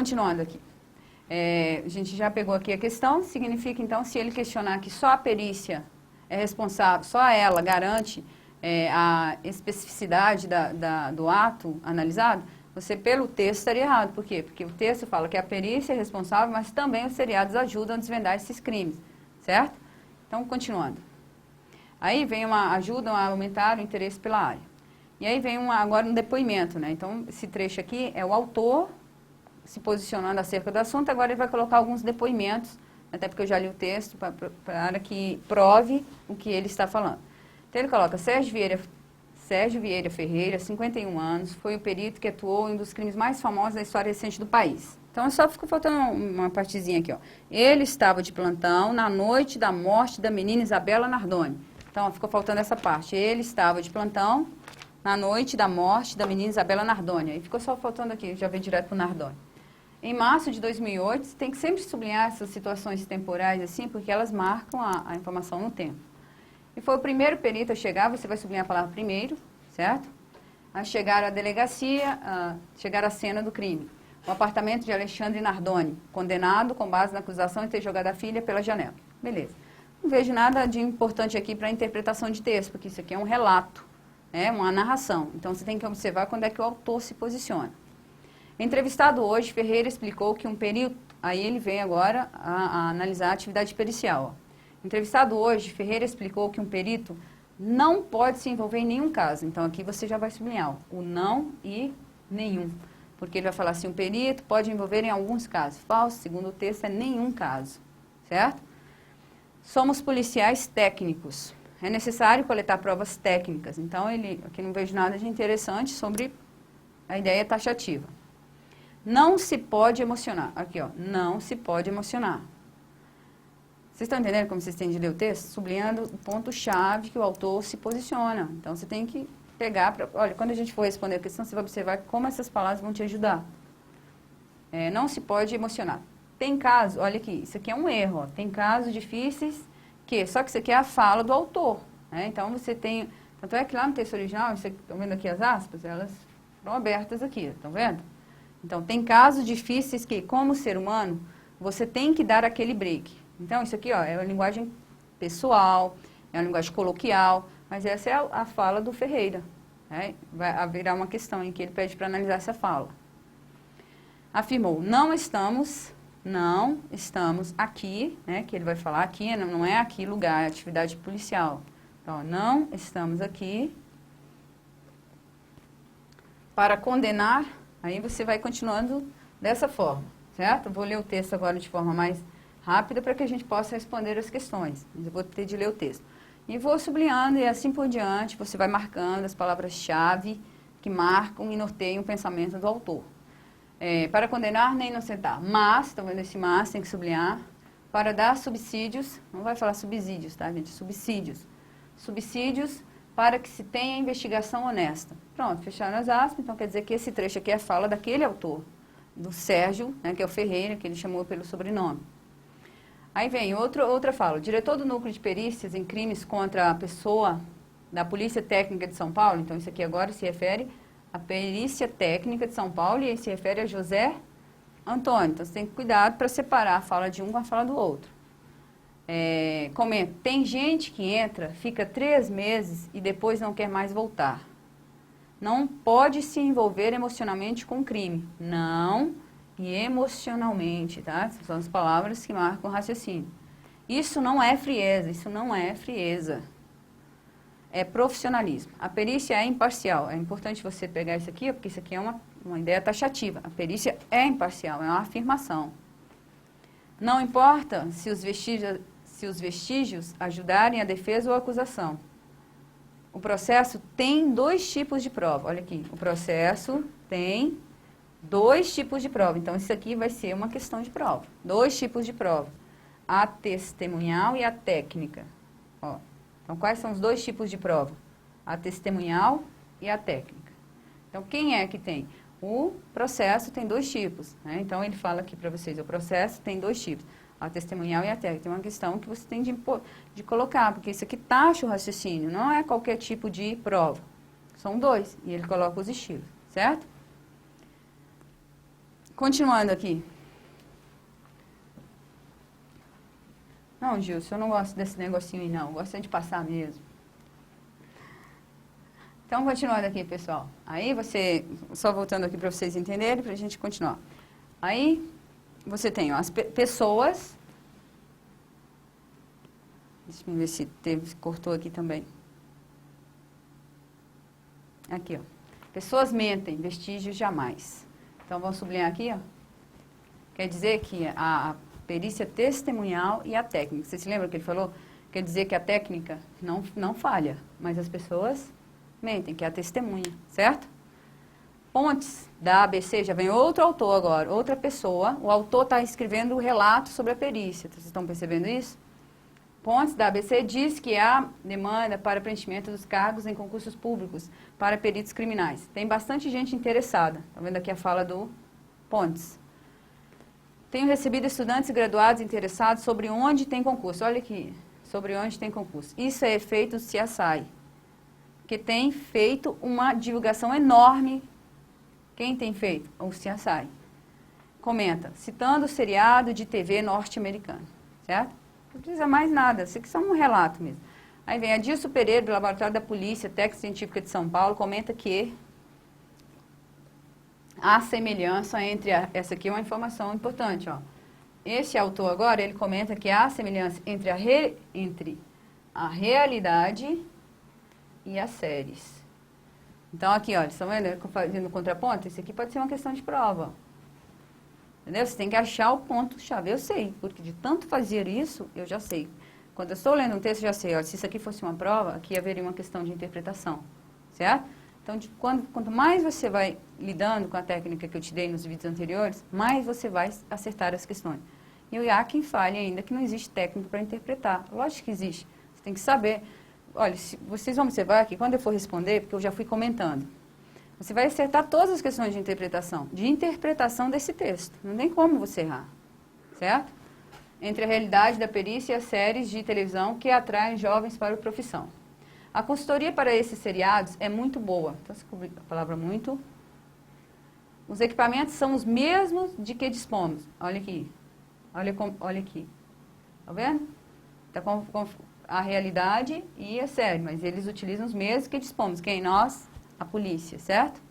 continuando aqui. A gente já pegou aqui a questão, significa então, se ele questionar que só a perícia é responsável, só ela garante a especificidade do ato analisado, você pelo texto estaria errado. Por quê? Porque o texto fala que a perícia é responsável, mas também os seriados ajudam a desvendar esses crimes, certo? Então, continuando. Aí vem ajudam a aumentar o interesse pela área. E aí vem agora um depoimento, né? Então, esse trecho aqui é o autor se posicionando acerca do assunto, agora ele vai colocar alguns depoimentos, até porque eu já li o texto, para que prove o que ele está falando. Então, ele coloca Sérgio Vieira Ferreira, 51 anos, foi o perito que atuou em um dos crimes mais famosos da história recente do país. Então, só ficou faltando uma partezinha aqui, ó. Ele estava de plantão na noite da morte da menina Isabela Nardoni. Então, ficou faltando essa parte. Ele estava de plantão na noite da morte da menina Isabela Nardoni. Aí ficou só faltando aqui, já veio direto para o Nardoni. Em março de 2008, você tem que sempre sublinhar essas situações temporais assim, porque elas marcam a informação no tempo. E foi o primeiro perito a chegar, você vai sublinhar a palavra primeiro, certo? A chegar à delegacia, chegar à cena do crime. O apartamento de Alexandre Nardoni, condenado com base na acusação de ter jogado a filha pela janela. Beleza. Não vejo nada de importante aqui para a interpretação de texto, porque isso aqui é um relato, né, uma narração. Então, você tem que observar quando é que o autor se posiciona. Entrevistado hoje, Ferreira explicou que um perito... Aí ele vem agora a analisar a atividade pericial. Ó. Entrevistado hoje, Ferreira explicou que um perito não pode se envolver em nenhum caso. Então, aqui você já vai sublinhar o não e nenhum. Porque ele vai falar assim, um perito pode envolver em alguns casos. Falso, segundo o texto, é nenhum caso. Certo? Somos policiais técnicos. É necessário coletar provas técnicas. Então, aqui não vejo nada de interessante sobre a ideia taxativa. Não se pode emocionar. Aqui, ó, não se pode emocionar. Vocês estão entendendo como vocês têm de ler o texto? Sublinhando o ponto-chave que o autor se posiciona. Então, você tem que pegar... Olha, quando a gente for responder a questão, você vai observar como essas palavras vão te ajudar. Não se pode emocionar. Tem caso, olha aqui, isso aqui é um erro. Ó, tem casos difíceis só que isso aqui é a fala do autor. Né? Então, você tem... Tanto é que lá no texto original, vocês estão vendo aqui as aspas? Elas foram abertas aqui, estão vendo? Então, tem casos difíceis que, como ser humano, você tem que dar aquele break. Então, isso aqui ó, é uma linguagem pessoal, é uma linguagem coloquial, mas essa é a fala do Ferreira. Né? Vai haverá uma questão em que ele pede para analisar essa fala. Afirmou, não estamos aqui, né, que ele vai falar aqui, não é aqui lugar, é atividade policial. Então, não estamos aqui para condenar, aí você vai continuando dessa forma, certo? Vou ler o texto agora de forma mais rápida para que a gente possa responder as questões. Eu vou ter de ler o texto. E vou sublinhando e assim por diante, você vai marcando as palavras-chave que marcam e norteiam o pensamento do autor. Para condenar nem inocentar. Mas, estão vendo esse mas, tem que sublinhar. Para dar subsídios, não vai falar subsídios, tá, gente? Subsídios. Subsídios para que se tenha investigação honesta. Pronto, fecharam as aspas. Então, quer dizer que esse trecho aqui é a fala daquele autor, do Sérgio, né, que é o Ferreira, que ele chamou pelo sobrenome. Aí vem outra fala. O diretor do Núcleo de Perícias em Crimes contra a pessoa da Polícia Técnica de São Paulo, então isso aqui agora se refere à Perícia Técnica de São Paulo e se refere a José Antônio. Então, você tem que cuidar para separar a fala de um com a fala do outro. Comenta, tem gente que entra, fica 3 meses e depois não quer mais voltar. Não pode se envolver emocionalmente com o crime. Não e emocionalmente, tá? Essas são as palavras que marcam o raciocínio. Isso não é frieza, isso não é frieza. É profissionalismo. A perícia é imparcial. É importante você pegar isso aqui, porque isso aqui é uma ideia taxativa. A perícia é imparcial, é uma afirmação. Não importa se os vestígios ajudarem a defesa ou a acusação. O processo tem 2 tipos de prova. Olha aqui, o processo tem 2 tipos de prova. Então, isso aqui vai ser uma questão de prova. 2 tipos de prova. A testemunhal e a técnica. Ó. Então, quais são os 2 tipos de prova? A testemunhal e a técnica. Então, quem é que tem? O processo tem 2 tipos. Né? Então, ele fala aqui para vocês, o processo tem 2 tipos. A testemunhal e a técnica. Tem uma questão que você tem de colocar, porque isso aqui taxa o raciocínio, não é qualquer tipo de prova. São 2, e ele coloca os estilos, certo? Continuando aqui. Não, Gilson, eu não gosto desse negocinho aí, não. Eu gosto de passar mesmo. Então, continuando aqui, pessoal. Aí você, só voltando aqui para vocês entenderem, para a gente continuar. Aí, você tem ó, as pessoas. Deixa eu ver se cortou aqui também. Aqui, ó. Pessoas mentem, vestígios jamais. Então, vamos sublinhar aqui, ó. Quer dizer que a perícia testemunhal e a técnica. Você se lembra que ele falou? Quer dizer que a técnica não falha, mas as pessoas mentem, que é a testemunha, certo? Pontes, da ABC, já vem outro autor agora, outra pessoa. O autor está escrevendo o relato sobre a perícia. Vocês estão percebendo isso? Pontes, da ABC, diz que há demanda para preenchimento dos cargos em concursos públicos para peritos criminais. Tem bastante gente interessada. Está vendo aqui a fala do Pontes. Tenho recebido estudantes e graduados interessados sobre onde tem concurso. Olha aqui, sobre onde tem concurso. Isso é efeito do CSI, que tem feito uma divulgação enorme. Quem tem feito? O CSI. Comenta, citando o seriado de TV norte-americano, certo? Não precisa mais nada, isso aqui é só um relato mesmo. Aí vem a Dilson Pereira, do Laboratório da Polícia Técnica Científica de São Paulo, comenta que a semelhança entre essa aqui é uma informação importante, ó. Esse autor agora, ele comenta que há semelhança entre a realidade e as séries. Então, aqui, ó, eles estão vendo, fazendo contraponto? Isso aqui pode ser uma questão de prova. Entendeu? Você tem que achar o ponto-chave. Eu sei, porque de tanto fazer isso, eu já sei. Quando eu estou lendo um texto, eu já sei, ó, se isso aqui fosse uma prova, aqui haveria uma questão de interpretação, certo? Então, quanto mais você vai lidando com a técnica que eu te dei nos vídeos anteriores, mais você vai acertar as questões. E há quem fale ainda que não existe técnica para interpretar. Lógico que existe. Você tem que saber. Olha, vocês vão observar que quando eu for responder, porque eu já fui comentando, você vai acertar todas as questões de interpretação desse texto. Não tem como você errar, certo? Entre a realidade da perícia e as séries de televisão que atraem jovens para a profissão. A consultoria para esses seriados é muito boa. Então, a palavra muito. Os equipamentos são os mesmos de que dispomos. Olha aqui. Olha aqui. Tá vendo? Tá com a realidade e a série, mas eles utilizam os mesmos que dispomos. Quem? Nós, a polícia, certo?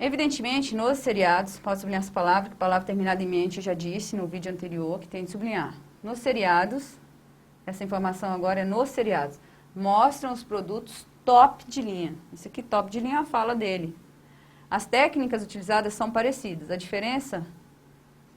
Evidentemente, nos seriados, posso sublinhar essa palavra, que a palavra terminada em mente eu já disse no vídeo anterior, que tem de sublinhar. Nos seriados, essa informação agora é nos seriados, mostram os produtos top de linha. Isso aqui, top de linha, é a fala dele. As técnicas utilizadas são parecidas. A diferença?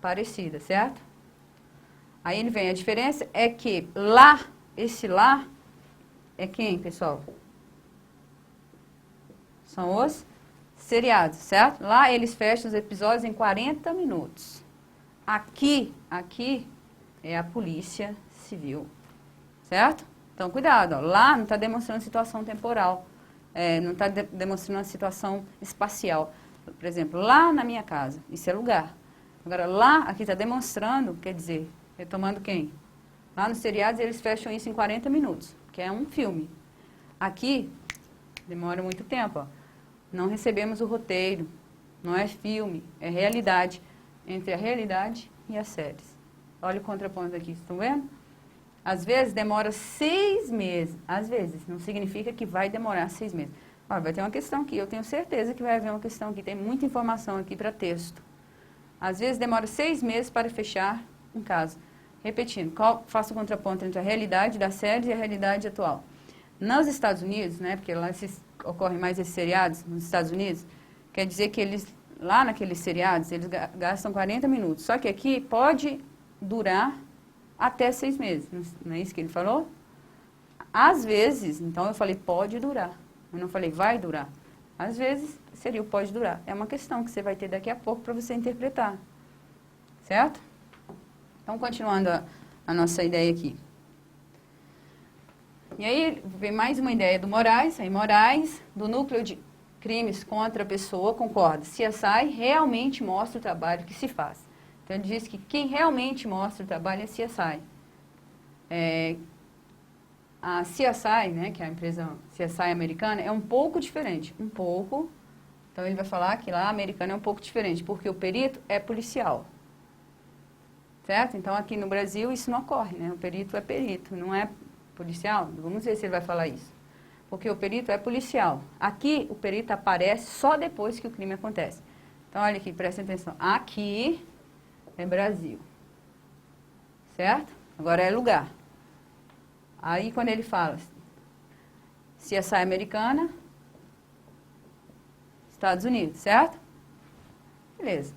Parecida, certo? Aí ele vem, a diferença é que lá, esse lá, é quem, pessoal? São os seriados, certo? Lá eles fecham os episódios em 40 minutos. Aqui é a polícia civil, certo? Então, cuidado, ó. Lá não está demonstrando situação temporal, não está demonstrando uma situação espacial. Por exemplo, lá na minha casa, isso é lugar. Agora, lá, aqui está demonstrando, quer dizer, retomando quem? Lá nos seriados eles fecham isso em 40 minutos, que é um filme. Aqui, demora muito tempo, ó. Não recebemos o roteiro, não é filme, é realidade. Entre a realidade e as séries. Olha o contraponto aqui, estão vendo? Às vezes demora 6 meses. Às vezes, não significa que vai demorar 6 meses. Olha, vai ter uma questão aqui, eu tenho certeza que vai haver uma questão aqui, tem muita informação aqui para texto. Às vezes demora 6 meses para fechar um caso. Repetindo, faço o contraponto entre a realidade das séries e a realidade atual. Nos Estados Unidos, né, porque lá ocorrem mais esses seriados, nos Estados Unidos, quer dizer que eles, lá naqueles seriados, eles gastam 40 minutos. Só que aqui pode durar até 6 meses. Não é isso que ele falou? Às vezes, então eu falei pode durar. Eu não falei vai durar. Às vezes seria o pode durar. É uma questão que você vai ter daqui a pouco para você interpretar. Certo? Então, continuando a nossa ideia aqui. E aí, vem mais uma ideia do Moraes. Aí, Moraes, do núcleo de crimes contra a pessoa, concorda. CSI realmente mostra o trabalho que se faz. Então, ele diz que quem realmente mostra o trabalho é a CSI. A CSI, né, que é a empresa CSI americana, é um pouco diferente. Um pouco Então, ele vai falar que lá, americano é um pouco diferente, porque o perito é policial. Certo? Então, aqui no Brasil, isso não ocorre, né? O perito é perito, não é policial. Vamos ver se ele vai falar isso. Porque o perito é policial. Aqui, o perito aparece só depois que o crime acontece. Então, olha aqui, prestem atenção. Aqui é Brasil. Certo? Agora é lugar. Aí, quando ele fala CSI americana, Estados Unidos, certo? Beleza.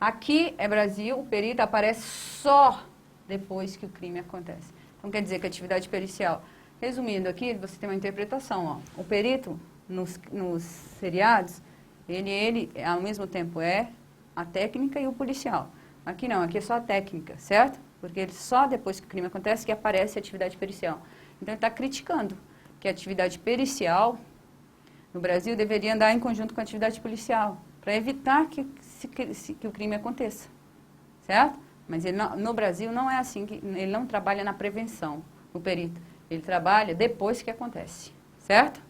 Aqui é Brasil, o perito aparece só depois que o crime acontece. Então, quer dizer que a atividade pericial... Resumindo aqui, você tem uma interpretação, ó. O perito, nos seriados, ele, ao mesmo tempo, é a técnica e o policial. Aqui não, aqui é só a técnica, certo? Porque ele só depois que o crime acontece que aparece a atividade pericial. Então, ele está criticando que a atividade pericial, no Brasil, deveria andar em conjunto com a atividade policial, para evitar que o crime aconteça, certo? Mas ele não, no Brasil não é assim, ele não trabalha na prevenção, o perito. Ele trabalha depois que acontece, certo?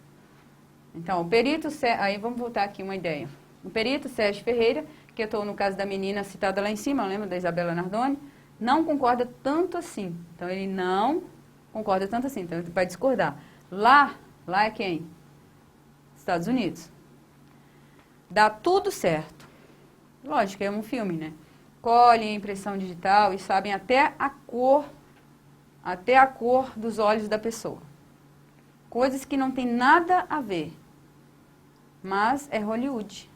Então, o perito, aí vamos voltar aqui uma ideia. O perito Sérgio Ferreira, que eu estou no caso da menina citada lá em cima, lembra da Isabela Nardoni, não concorda tanto assim. Então, ele não concorda tanto assim, então ele vai discordar. Lá é quem? Estados Unidos. Dá tudo certo. Lógico, é um filme, né? Colhem a impressão digital e sabem até a cor dos olhos da pessoa. Coisas que não tem nada a ver. Mas é Hollywood.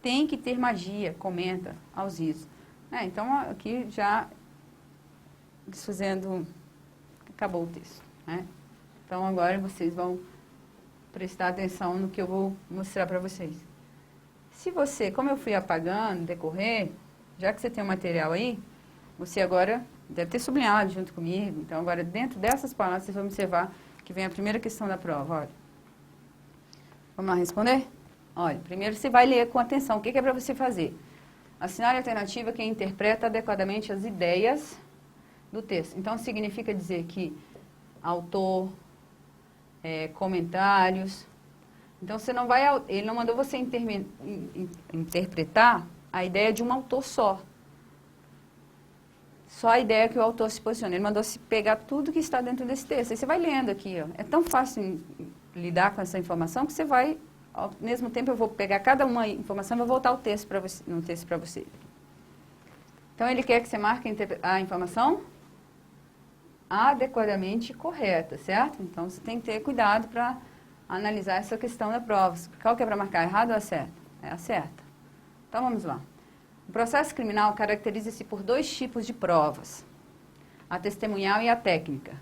Tem que ter magia, comenta aos risos. Então, aqui já desfazendo... Acabou o texto, né? Então, agora vocês vão prestar atenção no que eu vou mostrar para vocês. Se você, como eu fui apagando, decorrer, já que você tem o material aí, você agora... Deve ter sublinhado junto comigo. Então, agora, dentro dessas palavras, vocês vão observar que vem a primeira questão da prova. Olha. Vamos lá responder? Olha, primeiro você vai ler com atenção. O que é para você fazer? Assinale a alternativa quem interpreta adequadamente as ideias do texto. Então, significa dizer que autor, comentários. Então, você não vai... Ele não mandou você interpretar a ideia de um autor só. Só a ideia que o autor se posiciona. Ele mandou se pegar tudo que está dentro desse texto. Aí você vai lendo aqui, ó. É tão fácil lidar com essa informação que você vai, ao mesmo tempo eu vou pegar cada uma informação e vou voltar no texto para você. Então, ele quer que você marque a informação adequadamente correta, certo? Então, você tem que ter cuidado para analisar essa questão da prova. Qual que é para marcar? Errado ou a certa? É a certa. Então, vamos lá. O processo criminal caracteriza-se por dois tipos de provas, a testemunhal e a técnica,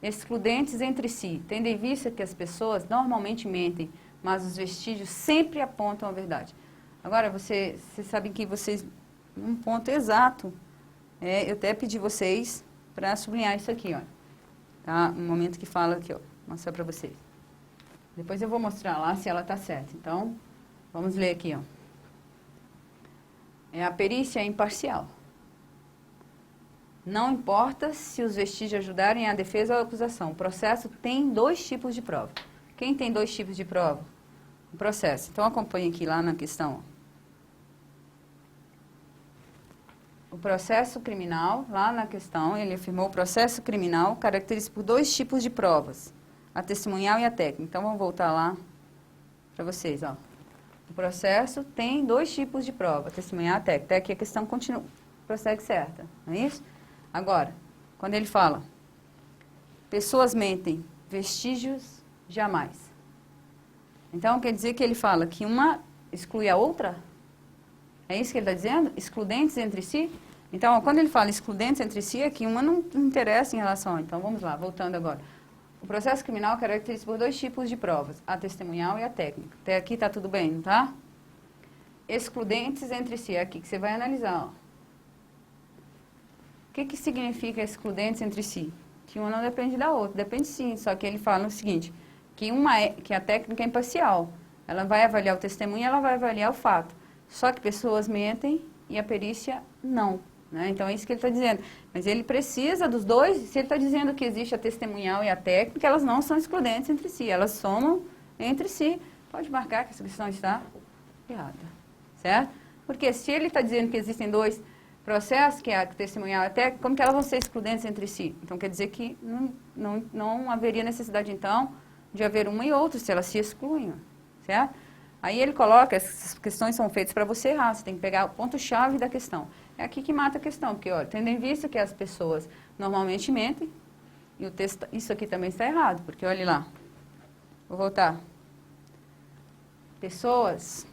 excludentes entre si, tendo em vista que as pessoas normalmente mentem, mas os vestígios sempre apontam a verdade. Agora, vocês sabem que vocês, num ponto exato, eu até pedi vocês para sublinhar isso aqui, ó, tá? Um momento que fala aqui, ó, vou mostrar para vocês. Depois eu vou mostrar lá se ela está certa. Então, vamos ler aqui, ó. A perícia é imparcial. Não importa se os vestígios ajudarem a defesa ou a acusação. O processo tem dois tipos de prova. Quem tem dois tipos de prova? O processo. Então, acompanhe aqui lá na questão. O processo criminal, lá na questão, ele afirmou o processo criminal caracteriza-se por dois tipos de provas. A testemunhal e a técnica. Então, vamos voltar lá para vocês, ó. O processo tem dois tipos de prova, testemunhar a técnica. Até aqui a questão continua, prossegue certa, não é isso? Agora, quando ele fala, pessoas mentem, vestígios jamais. Então, quer dizer que ele fala que uma exclui a outra? É isso que ele está dizendo? Excludentes entre si? Então, quando ele fala excludentes entre si, é que uma não interessa em relação a... Então, vamos lá, voltando agora. O processo criminal caracteriza-se por dois tipos de provas, a testemunhal e a técnica. Até aqui está tudo bem, não tá? Excludentes entre si, é aqui que você vai analisar. Ó. O que significa excludentes entre si? Que uma não depende da outra, depende sim, só que ele fala o seguinte, que a técnica é imparcial. Ela vai avaliar o testemunho e ela vai avaliar o fato. Só que pessoas mentem e a perícia não. Né? Então, é isso que ele está dizendo. Mas ele precisa dos dois, se ele está dizendo que existe a testemunhal e a técnica, elas não são excludentes entre si, elas somam entre si. pode marcar que essa questão está errada, certo? Porque se ele está dizendo que existem dois processos, que é a testemunhal, até como que elas vão ser excludentes entre si? Então, quer dizer que não haveria necessidade, então, de haver uma e outra, se elas se excluem, certo? Aí ele coloca, essas questões são feitas para você errar, você tem que pegar o ponto-chave da questão. É aqui que mata a questão, porque, olha, tendo em vista que as pessoas normalmente mentem, e o texto, isso aqui também está errado, porque, olha lá, vou voltar. Pessoas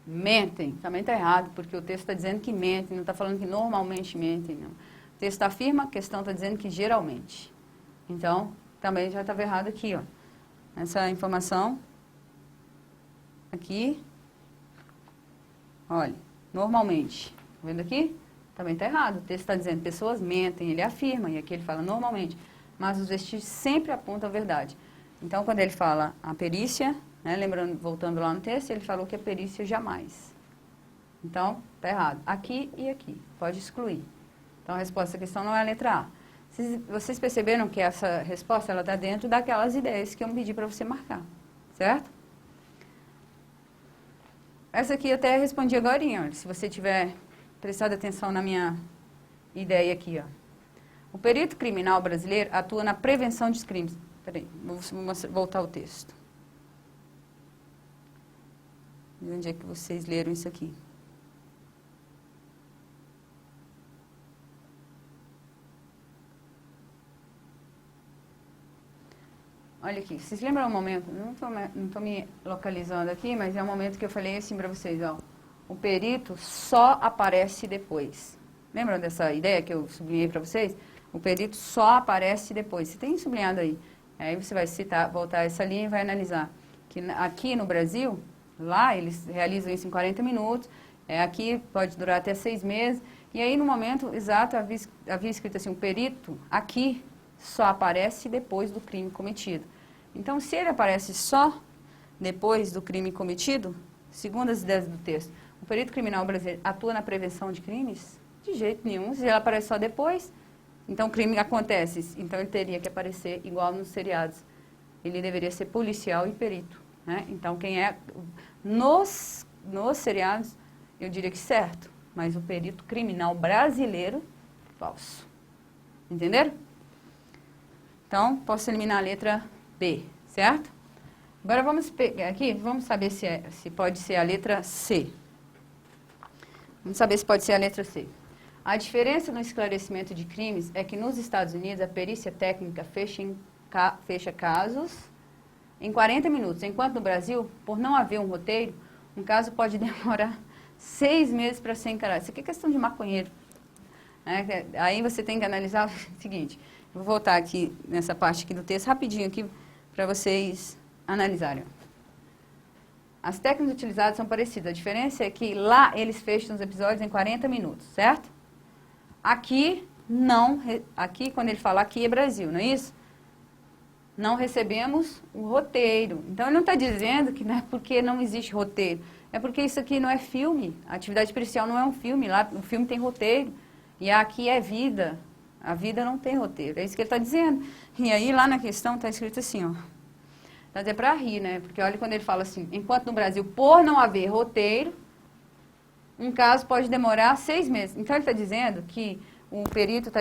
mentem, também está errado, porque o texto está dizendo que mentem, não está falando que normalmente mentem, não. O texto afirma, a questão está dizendo que geralmente. Então, também já estava errado aqui, ó. Essa informação, aqui, olha, normalmente. Tá vendo aqui? Também está errado. O texto está dizendo pessoas mentem, ele afirma, e aqui ele fala normalmente. Mas os vestígios sempre apontam a verdade. Então, quando ele fala a perícia, né, lembrando, voltando lá no texto, ele falou que a perícia jamais. Então, está errado. Aqui e aqui. Pode excluir. Então, a resposta à questão não é a letra A. Vocês perceberam que essa resposta está dentro daquelas ideias que eu pedi para você marcar. Certo? Essa aqui eu até respondi agora, olha, se você tiver prestado atenção na minha ideia aqui, ó. O perito criminal brasileiro atua na prevenção dos crimes. Peraí, vou voltar ao texto. Onde é que vocês leram isso aqui? Olha aqui, vocês lembram o momento? Não estou me localizando aqui, mas é o momento que eu falei assim para vocês, ó. O perito só aparece depois. Lembram dessa ideia que eu sublinhei para vocês? O perito só aparece depois. Você tem sublinhado aí. Aí você vai citar, voltar essa linha e vai analisar. Que aqui no Brasil, lá eles realizam isso em 40 minutos. Aqui pode durar até 6 meses. E aí no momento exato havia escrito assim, o perito aqui só aparece depois do crime cometido. Então, se ele aparece só depois do crime cometido, segundo as ideias do texto, o perito criminal brasileiro atua na prevenção de crimes? De jeito nenhum. Se ele aparece só depois, então o crime acontece. Então, ele teria que aparecer igual nos seriados. Ele deveria ser policial e perito, né? Então, quem é... Nos seriados, eu diria que certo. Mas o perito criminal brasileiro, falso. Entenderam? Então, posso eliminar a letra B, certo? Agora vamos pegar aqui, vamos saber se pode ser a letra C. Vamos saber se pode ser a letra C. A diferença no esclarecimento de crimes é que nos Estados Unidos a perícia técnica fecha casos em 40 minutos, enquanto no Brasil, por não haver um roteiro, um caso pode demorar 6 meses para ser encarado. Isso aqui é questão de maconheiro. Aí você tem que analisar o seguinte... Vou voltar aqui nessa parte aqui do texto, rapidinho aqui, para vocês analisarem. As técnicas utilizadas são parecidas. A diferença é que lá eles fecham os episódios em 40 minutos, certo? Aqui, não. Aqui, quando ele fala aqui, é Brasil, não é isso? Não recebemos o roteiro. Então, ele não está dizendo que não é porque não existe roteiro. É porque isso aqui não é filme. A atividade pericial não é um filme. Lá, o filme tem roteiro. E aqui é vida. A vida não tem roteiro, é isso que ele está dizendo. E aí, lá na questão, está escrito assim, ó. Está até para rir, né? Porque olha quando ele fala assim, enquanto no Brasil, por não haver roteiro, um caso pode demorar 6 meses. Então, ele está dizendo que o perito,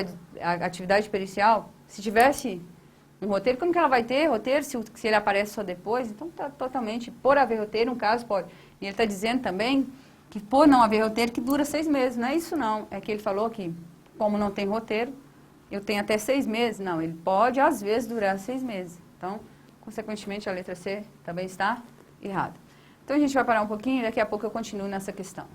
a atividade pericial, se tivesse um roteiro, como que ela vai ter roteiro se ele aparece só depois? Então, está totalmente, por haver roteiro, um caso pode. E ele está dizendo também que por não haver roteiro, que dura 6 meses. Não é isso não, é que ele falou que, como não tem roteiro, eu tenho até 6 meses. Não, ele pode, às vezes, durar 6 meses. Então, consequentemente, a letra C também está errada. Então, a gente vai parar um pouquinho e daqui a pouco eu continuo nessa questão.